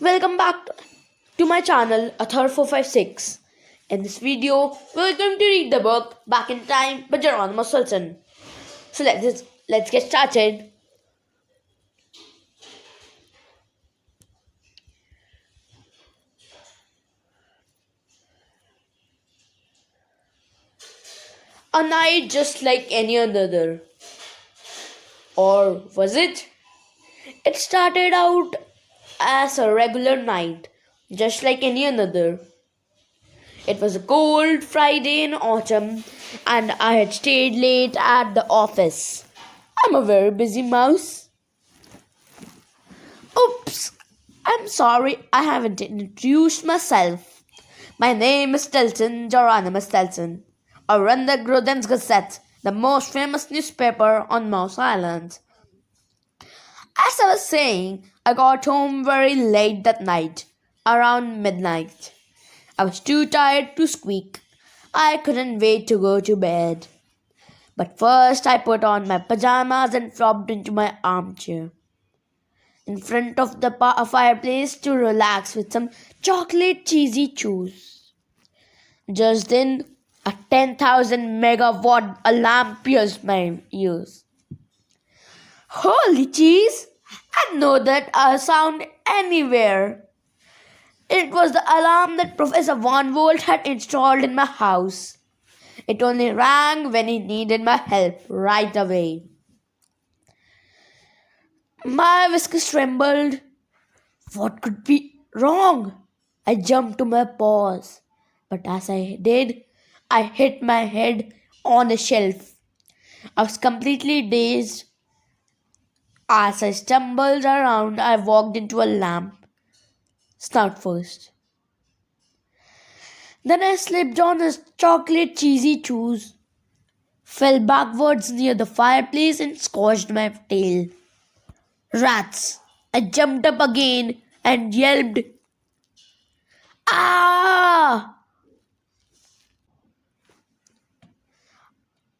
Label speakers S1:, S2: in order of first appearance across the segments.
S1: Welcome back to my channel, Author456. In this video, we're going to read the book Back in Time by Geronimo Stilton. So let's get started. A night just like any other. Or was it? It started out as a regular night, just like any another. It was a cold Friday in autumn, and I had stayed late at the office. I'm a very busy mouse. Oops, I'm sorry I haven't introduced myself. My name is Stilton, Geronimo Stilton. I run the Grudens Gazette, the most famous newspaper on Mouse Island. As I was saying, I got home very late that night, around midnight. I was too tired to squeak. I couldn't wait to go to bed. But first, I put on my pajamas and flopped into my armchair in front of the fireplace to relax with some chocolate cheesy chews. Just then, a 10,000 megawatt alarm pierced my ears. Holy cheese! I know that sound anywhere. It was the alarm that Professor Von Volt had installed in my house. It only rang when he needed my help right away. My whiskers trembled. What could be wrong? I jumped to my paws, but as I did, I hit my head on a shelf. I was completely dazed. As I stumbled around, I walked into a lamp, snout first. Then I slipped on his chocolate cheesy shoes, fell backwards near the fireplace and squashed my tail. Rats! I jumped up again and yelped, Ah!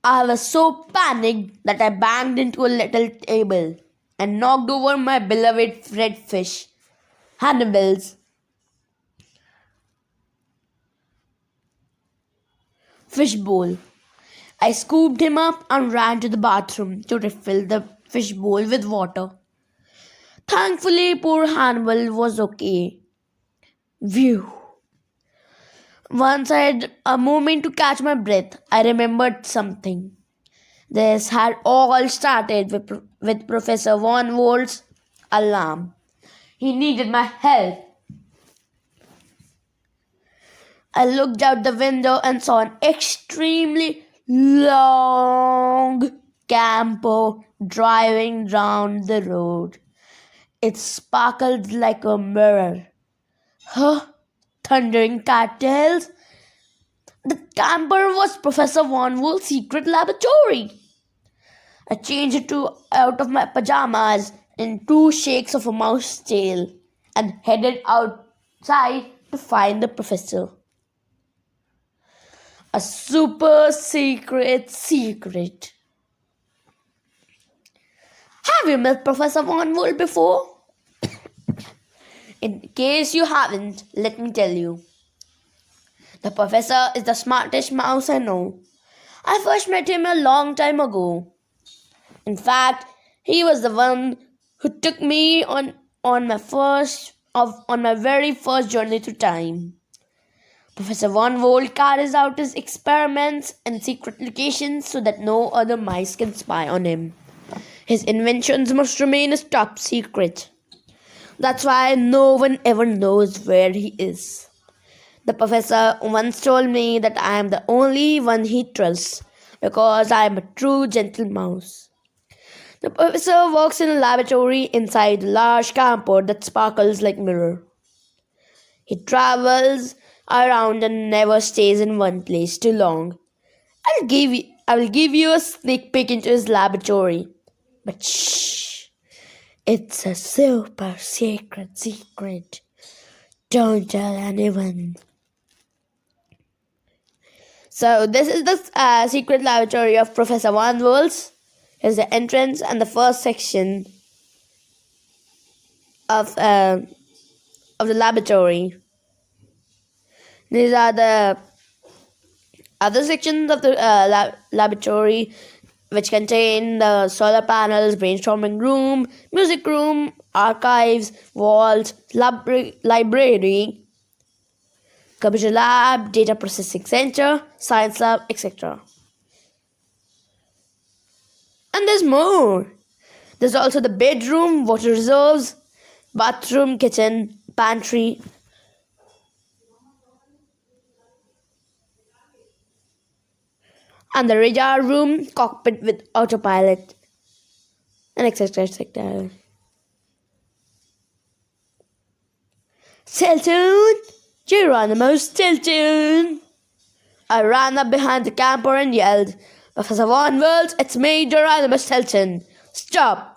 S1: I was so panicked that I banged into a little table and knocked over my beloved red fish, Hannibal's fish bowl. I scooped him up and ran to the bathroom to refill the fish bowl with water. Thankfully, poor Hannibal was okay. Phew. Once I had a moment to catch my breath, I remembered something. This had all started with Professor Von Volt's alarm. He needed my help. I looked out the window and saw an extremely long camper driving down the road. It sparkled like a mirror. Huh? Thundering cattails? The camper was Professor Von Wool's secret laboratory. I changed out of my pajamas in 2 shakes of a mouse tail and headed outside to find the professor. A super secret. Have you met Professor Von Wool before? In case you haven't, let me tell you. The professor is the smartest mouse I know. I first met him a long time ago. In fact, he was the one who took me on my very first journey through time. Professor Von Volt carries out his experiments in secret locations so that no other mice can spy on him. His inventions must remain a top secret. That's why no one ever knows where he is. The professor once told me that I am the only one he trusts because I am a true gentle mouse. The professor works in a laboratory inside a large camper that sparkles like mirror. He travels around and never stays in one place too long. I will give you a sneak peek into his laboratory. But shh, it's a super secret. Don't tell anyone. So this is the secret laboratory of Professor Von Wool's. Here's the entrance and the first section of of the laboratory. These are the other sections of the laboratory, which contain the solar panels, brainstorming room, music room, archives, vault, library, computer lab, data processing center, science lab, etc. And there's more. There's also the bedroom, water reserves, bathroom, kitchen, pantry, and the radar room, cockpit with autopilot, and etc. etc. Stilton! Geronimo Stilton! I ran up behind the camper and yelled, Professor Von Wells, it's me, Geronimo Stilton. Stop!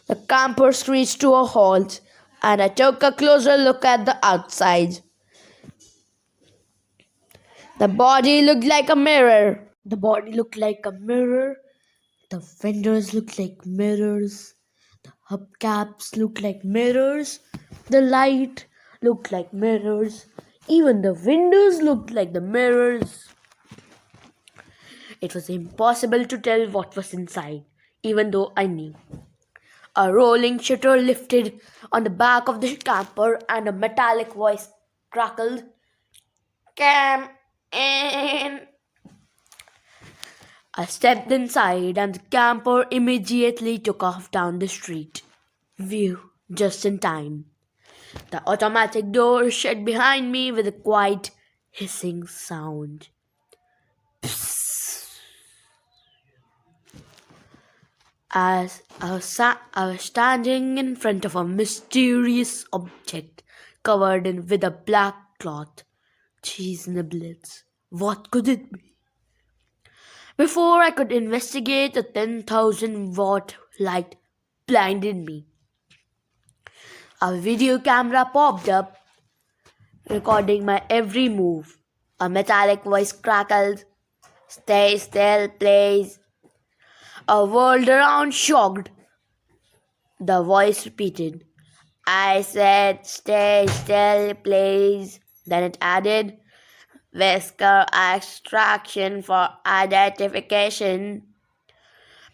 S1: The camper screeched to a halt, and I took a closer look at the outside. The body looked like a mirror. The body looked like a mirror. The fenders looked like mirrors. The hubcaps looked like mirrors. The light looked like mirrors. Even the windows looked like the mirrors. It was impossible to tell what was inside, even though I knew. A rolling shutter lifted on the back of the camper and a metallic voice crackled. Come in. I stepped inside and the camper immediately took off down the street. Phew, just in time. The automatic door shut behind me with a quiet hissing sound. As I was standing in front of a mysterious object covered with a black cloth. Cheese niblets. What could it be? Before I could investigate, a 10,000-watt light blinded me. A video camera popped up, recording my every move. A metallic voice crackled. Stay still, please. I whirled around, shocked. The voice repeated. I said, stay still, please. Then it added, whisker extraction for identification.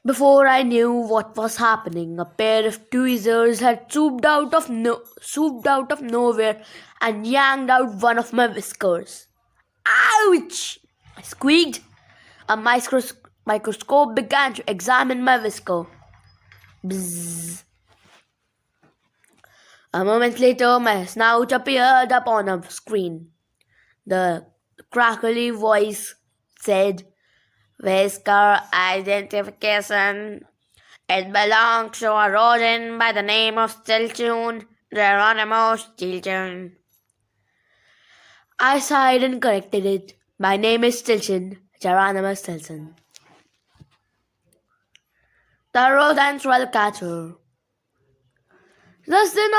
S1: Before I knew what was happening, a pair of tweezers had swooped out of nowhere and yanked out one of my whiskers. Ouch! I squeaked. A microscope began to examine my whisker. Bzzz. A moment later, my snout appeared upon a screen. The crackly voice said, Whisker identification. It belongs to a rodent by the name of Stilton, Geronimo Stilton. I sighed and corrected it. My name is Stilton, Geronimo Stilton. The rodents will catch her. Just then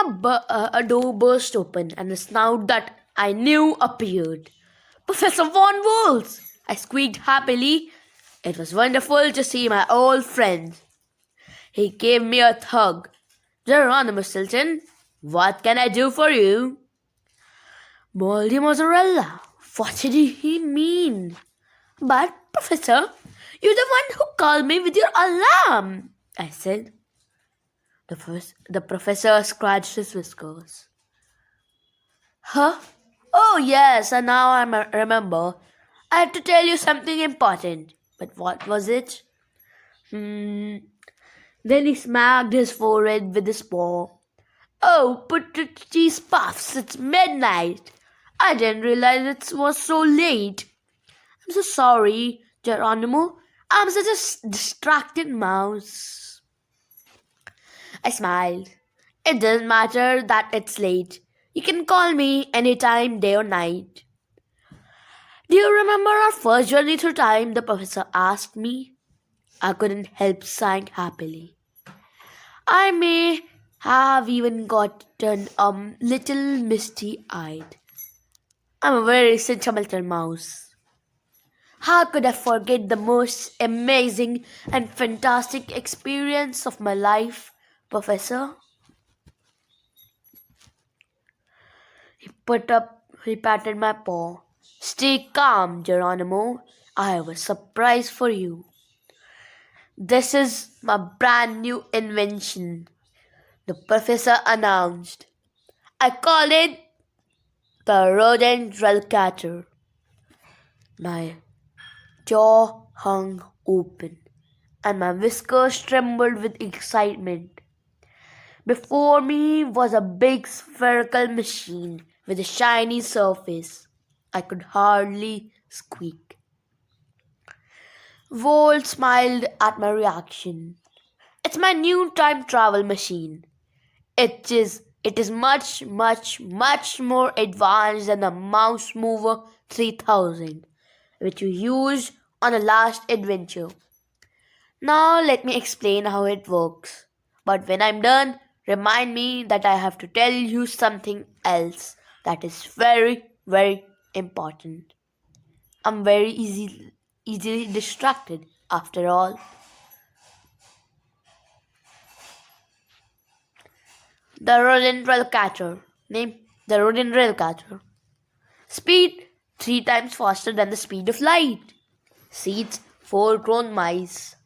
S1: a door burst open and a snout that I knew appeared. Professor Von Wolz! I squeaked happily. It was wonderful to see my old friend. He gave me a hug. Geronimo Stilton, what can I do for you? Moldy mozzarella. What did he mean? But, Professor, you're the one who called me with your alarm, I said. The professor scratched his whiskers. Huh? Oh, yes, and now I remember. I had to tell you something important. But what was it? Then he smacked his forehead with his paw. Oh, put the cheese puffs. It's midnight. I didn't realize it was so late. I'm so sorry, Geronimo. I'm such a distracted mouse. I smiled. It doesn't matter that it's late. You can call me anytime, day or night. Do you remember our first journey through time? The professor asked me. I couldn't help sighing happily. I may have even gotten a little misty-eyed. I'm a very sentimental mouse. How could I forget the most amazing and fantastic experience of my life, Professor? He patted my paw. Stay calm, Geronimo. I have a surprise for you. This is my brand new invention, the professor announced. I call it the rodent catcher. My jaw hung open and my whiskers trembled with excitement. Before me was a big spherical machine with a shiny surface. I could hardly squeak. Volt smiled at my reaction. It's my new time travel machine. It is much more advanced than the Mouse Mover 3000, which we used on the last adventure. Now let me explain how it works. But when I'm done, remind me that I have to tell you something else that is very important. I'm easily distracted after all. The rodent rail catcher. Name the rodent rail catcher. Speed 3 times faster than the speed of light. Seats 4 grown mice.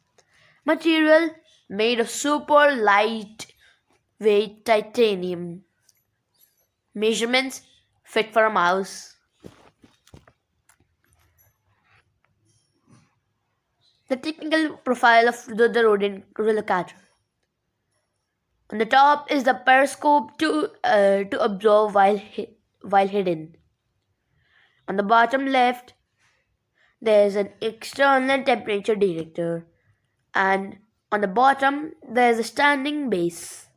S1: Material made of super lightweight titanium. Measurements fit for a mouse. The technical profile of the rodent rail catcher. On the top is the periscope to observe while hidden. On the bottom left, there is an external temperature detector, and on the bottom there is a standing base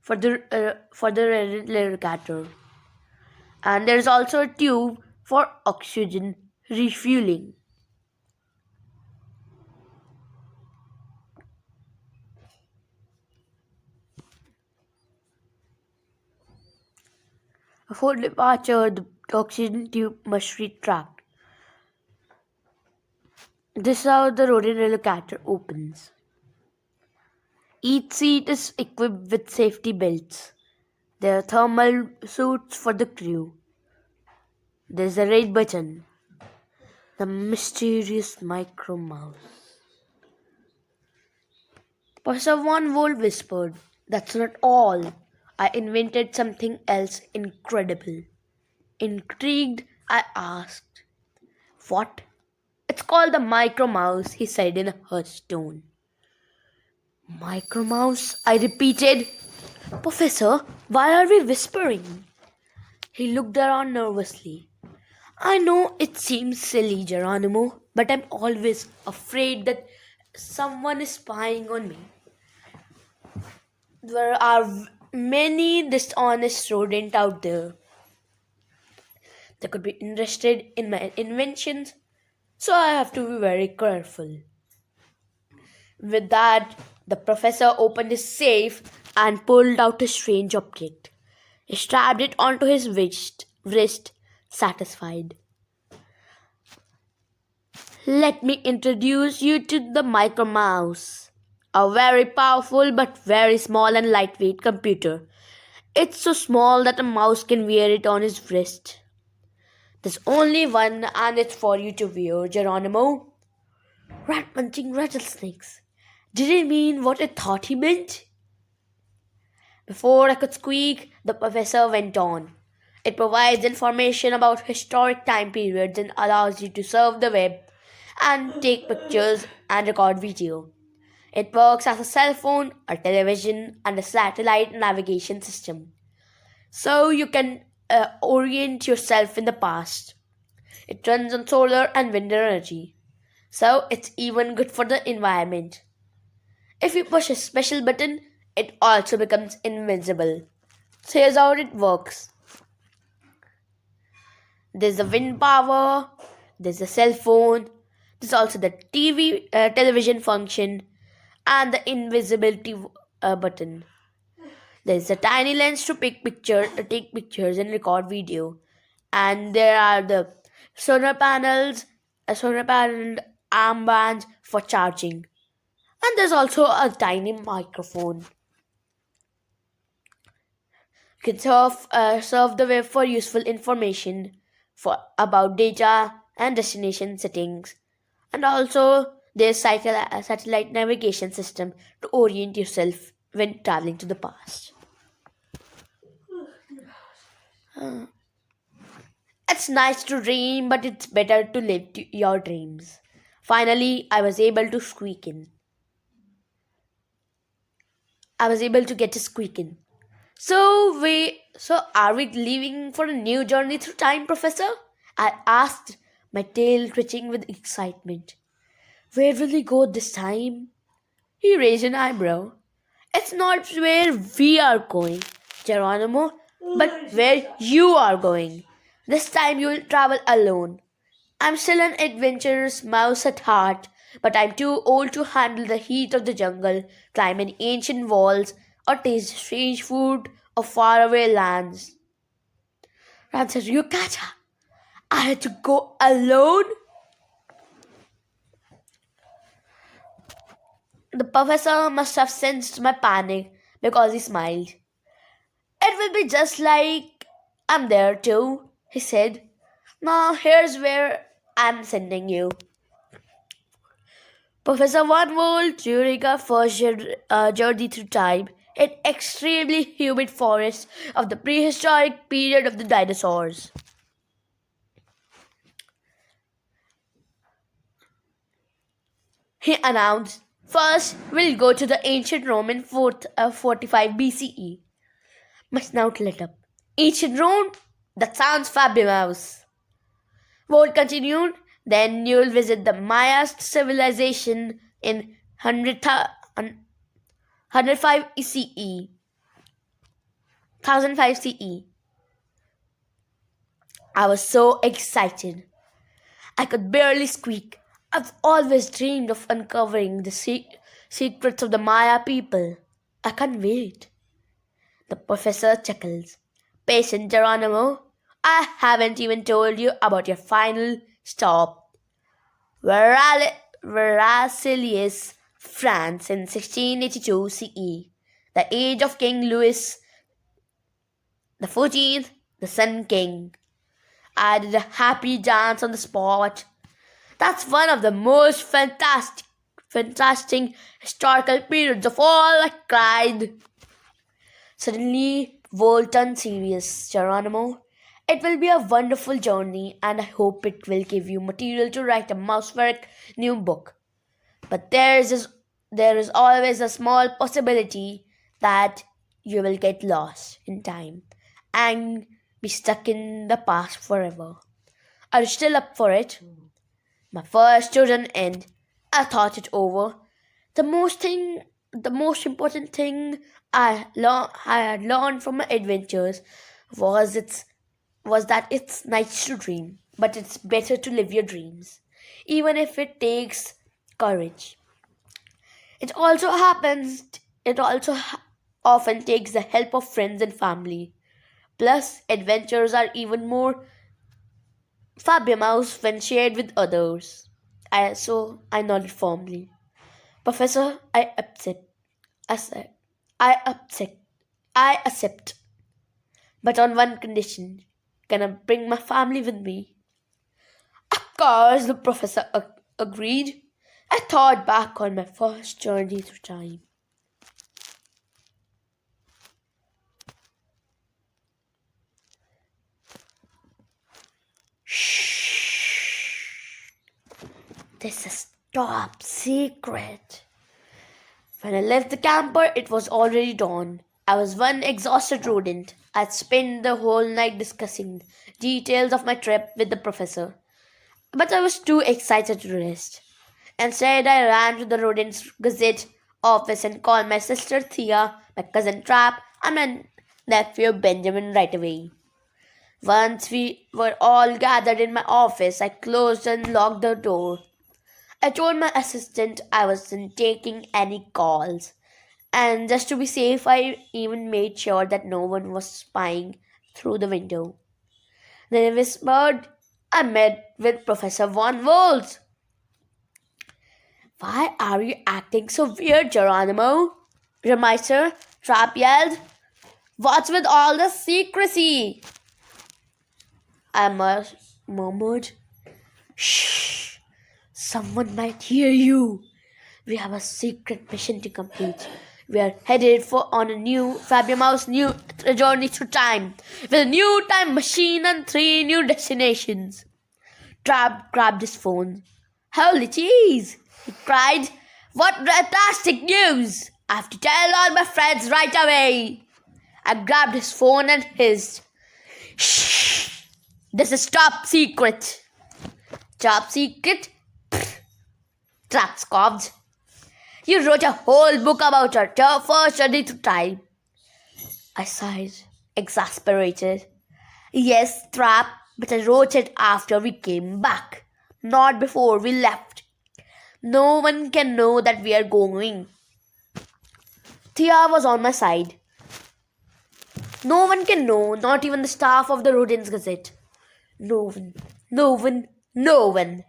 S1: for the replicator, and there is also a tube for oxygen refueling. Before departure, the oxygen tube must retract. This is how the rodent replicator opens. Each seat is equipped with safety belts. There are thermal suits for the crew. There's a red button, the mysterious micro mouse. Professor Von Volt whispered, "That's not all. I invented something else incredible." Intrigued, I asked, "What?" "It's called the micro mouse," he said in a hushed tone. "Micro mouse?" I repeated. "Professor, why are we whispering?" He looked around nervously. "I know it seems silly, Geronimo, but I'm always afraid that someone is spying on me. There are many dishonest rodents out there that could be interested in my inventions, so I have to be very careful." With that, the professor opened his safe and pulled out a strange object. He strapped it onto his wrist, satisfied. "Let me introduce you to the Micro Mouse, a very powerful but very small and lightweight computer. It's so small that a mouse can wear it on his wrist. There's only one, and it's for you to wear, Geronimo." Rat punching rattlesnakes. Did he mean what I thought he meant? Before I could squeak, the professor went on. "It provides information about historic time periods and allows you to surf the web and take pictures and record video. It works as a cell phone, a television, and a satellite navigation system, so you can orient yourself in the past. It runs on solar and wind energy, so it's even good for the environment. If you push a special button, it also becomes invisible. So here's how it works. There's the wind power, there's the cell phone, there's also the television function, and the invisibility button. There's a tiny lens to take pictures and record video, and there are the solar panel armbands for charging, and there's also a tiny microphone. You can surf the web for useful information for about data and destination settings, and also there's satellite navigation system to orient yourself when traveling to the past. It's nice to dream, but it's better to live your dreams. Finally, I was able to get a squeak in. So are we leaving for a new journey through time, Professor? I asked, my tail twitching with excitement. Where will we go this time? He raised an eyebrow. It's not where we are going, Geronimo, but where you are going. This time you will travel alone. I'm still an adventurous mouse at heart, but I'm too old to handle the heat of the jungle, climb in ancient walls, or taste strange food of faraway lands. Answered Yukata. I had to go alone? The professor must have sensed my panic because he smiled. It will be just like I'm there too, he said. Now here's where I'm sending you. Professor Van Volt during our first journey through time in extremely humid forests of the prehistoric period of the dinosaurs. He announced, first we'll go to the ancient Roman 45 BCE. My snout lit up. Ancient Rome? That sounds fabulous. Volt continued, then you'll visit the Maya civilization in 105 CE. 1005 CE. I was so excited. I could barely squeak. I've always dreamed of uncovering the secrets of the Maya people. I can't wait. The professor chuckles. Patient Geronimo, I haven't even told you about your final stop. Veracilius, France in 1682 CE. The age of King Louis the 14th, the Sun King. I did a happy dance on the spot. That's one of the most fantastic historical periods of all, I cried. Suddenly, Volt turned serious. Geronimo, it will be a wonderful journey, and I hope it will give you material to write a mouseworic new book. But there is always a small possibility that you will get lost in time and be stuck in the past forever. Are you still up for it? My first chosen end. I thought it over. The most important thing I had learned from my adventures was was that it's nice to dream, but it's better to live your dreams, even if it takes courage. It also happens. It also often takes the help of friends and family. Plus, adventures are even more fabulous when shared with others. I nodded firmly. Professor, I accept. I said, I accept. I accept. But on one condition. Can I bring my family with me? Of course, the professor agreed. I thought back on my first journey through time. Shh. This is top secret. When I left the camper, it was already dawn. I was one exhausted rodent. I'd spent the whole night discussing details of my trip with the professor. But I was too excited to rest. Instead, I ran to the Rodent's Gazette office and called my sister Thea, my cousin Trap, and my nephew Benjamin right away. Once we were all gathered in my office, I closed and locked the door. I told my assistant I wasn't taking any calls. And just to be safe, I even made sure that no one was spying through the window. Then I whispered, I met with Professor Von Wolz. Why are you acting so weird, Geronimo? Your Trap yelled. What's with all the secrecy? I murmured. Shh! Someone might hear you. We have a secret mission to complete. We are headed for on a new Fabian new journey through time with a new time machine and 3 new destinations. Trap grabbed his phone. Holy cheese! He cried. What fantastic news! I have to tell all my friends right away. I grabbed his phone and hissed. Shh! This is top secret. Top secret? Trap scoffed. You wrote a whole book about your first journey through time. I sighed, exasperated. Yes, Trap, but I wrote it after we came back, not before we left. No one can know that we are going. Thea was on my side. No one can know, not even the staff of the Rodin's Gazette. No one, no one, no one.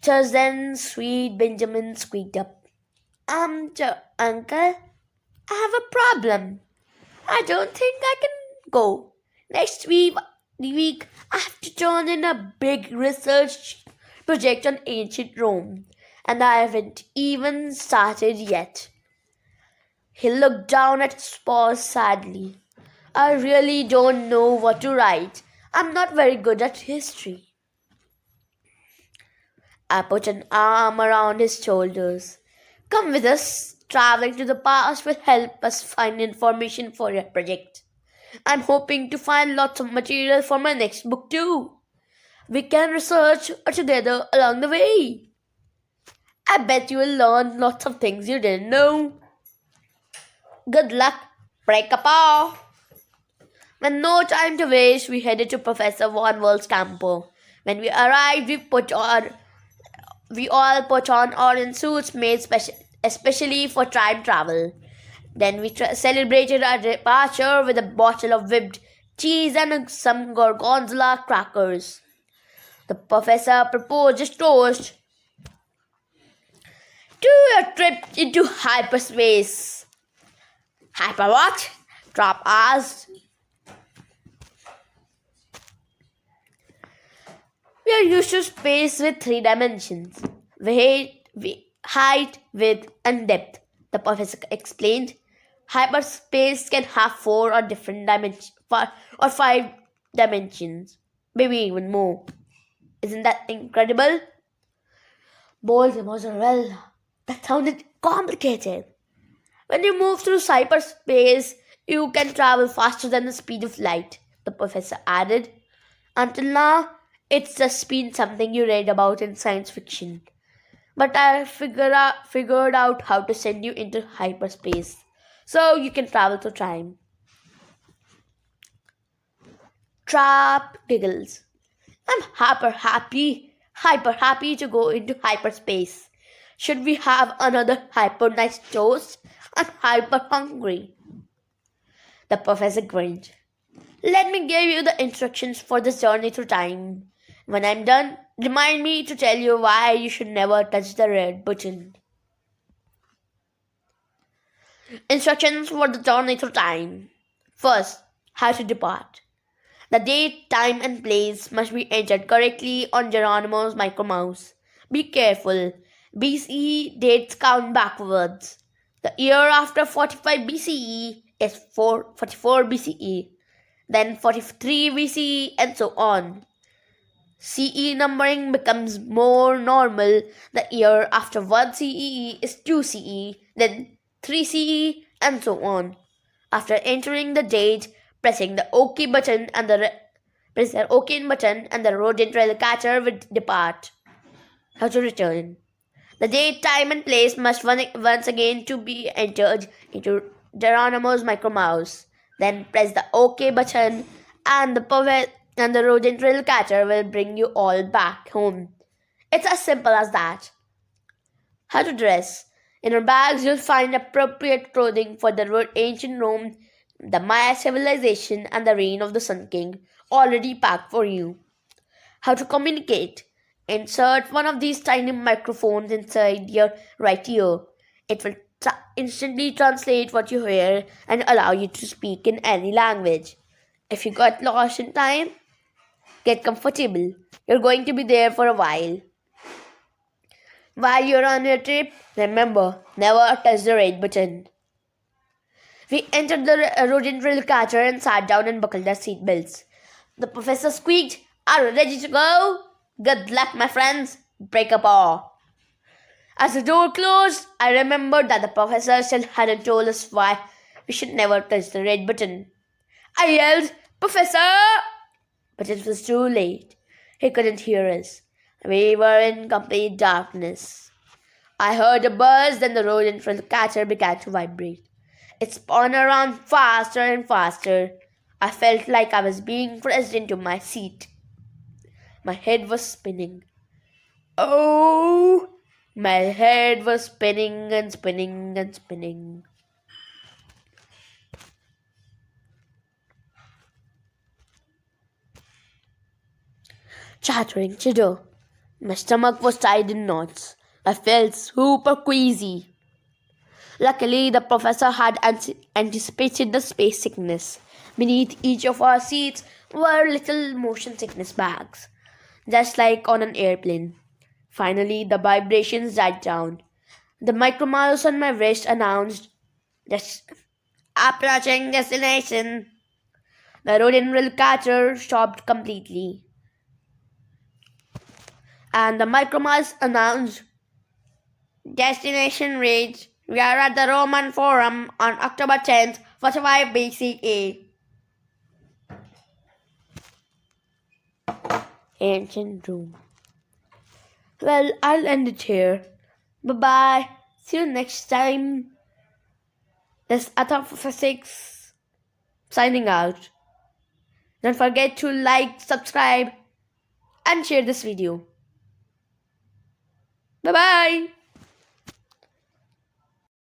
S1: Just then, sweet Benjamin squeaked up. Uncle, I have a problem. I don't think I can go. Next week, I have to turn in a big research project on ancient Rome, and I haven't even started yet. He looked down at his paws sadly. I really don't know what to write. I'm not very good at history. I put an arm around his shoulders. Come with us. Traveling to the past will help us find information for your project. I'm hoping to find lots of material for my next book too. We can research together along the way. I bet you will learn lots of things you didn't know. Good luck. Break a paw. With no time to waste, we headed to Professor Von Wall's camper. When we arrived, we all put on orange suits made especially for time travel. Then we celebrated our departure with a bottle of whipped cheese and some gorgonzola crackers. The professor proposed a toast to a trip into hyperspace. Hyper what? Trap asked. We are used to space with 3 dimensions. Height, width, and depth, the professor explained. Hyperspace can have 4 or different dimensions, or 5 dimensions, maybe even more. Isn't that incredible? Bold mozzarella. That sounded complicated. When you move through hyperspace, you can travel faster than the speed of light, the professor added. Until now, it's just been something you read about in science fiction. But I figured out how to send you into hyperspace so you can travel through time. Trap giggles. I'm hyper happy to go into hyperspace. Should we have another hyper nice toast? I'm hyper hungry. The professor grinned. Let me give you the instructions for this journey through time. When I'm done, remind me to tell you why you should never touch the red button. Instructions for the journey through time. First, how to depart. The date, time, and place must be entered correctly on Geronimo's micromouse. Be careful. BCE dates count backwards. The year after 45 BCE is 44 BCE, then 43 BCE, and so on. CE numbering becomes more normal. The year after 1 CE is 2 CE, then 3 CE, and so on. After entering the date, pressing the OK button and press the OK button and the rodent rail catcher will depart. How to return? The date, time, and place must once again to be entered into Geronimo's micromouse. Then press the OK button and the rodent rail catcher will bring you all back home. It's as simple as that. How to dress? In your bags, you'll find appropriate clothing for the ancient Rome, the Maya civilization, and the reign of the Sun King, already packed for you. How to communicate? Insert one of these tiny microphones inside your right ear. It will instantly translate what you hear and allow you to speak in any language. If you got lost in time, get comfortable. You're going to be there for a while. While you're on your trip, remember, never touch the red button. We entered the rodent drill catcher and sat down and buckled our seatbelts. The professor squeaked, "Are you ready to go?" "Good luck, my friends. Break a paw." As the door closed, I remembered that the professor still hadn't told us why we should never touch the red button. I yelled, "Professor!" But it was too late. He couldn't hear us. We were in complete darkness. I heard a buzz, then the rodent from the catcher began to vibrate. It spun around faster and faster. I felt like I was being pressed into my seat. My head was spinning. Oh! My head was spinning and spinning and spinning. Chattering chitter. My stomach was tied in knots. I felt super queasy. Luckily, the professor had anticipated the space sickness. Beneath each of our seats were little motion sickness bags, just like on an airplane. Finally, the vibrations died down. The micro mouse on my wrist announced, "Just approaching destination." The rodent catcher stopped completely, and the micro mouse announced, "Destination reached. We are at the Roman Forum on October 10th, 45 BCE." Ancient Rome. Well, I'll end it here. Bye bye. See you next time. This is Atha Physics signing out. Don't forget to like, subscribe, and share this video. Bye bye.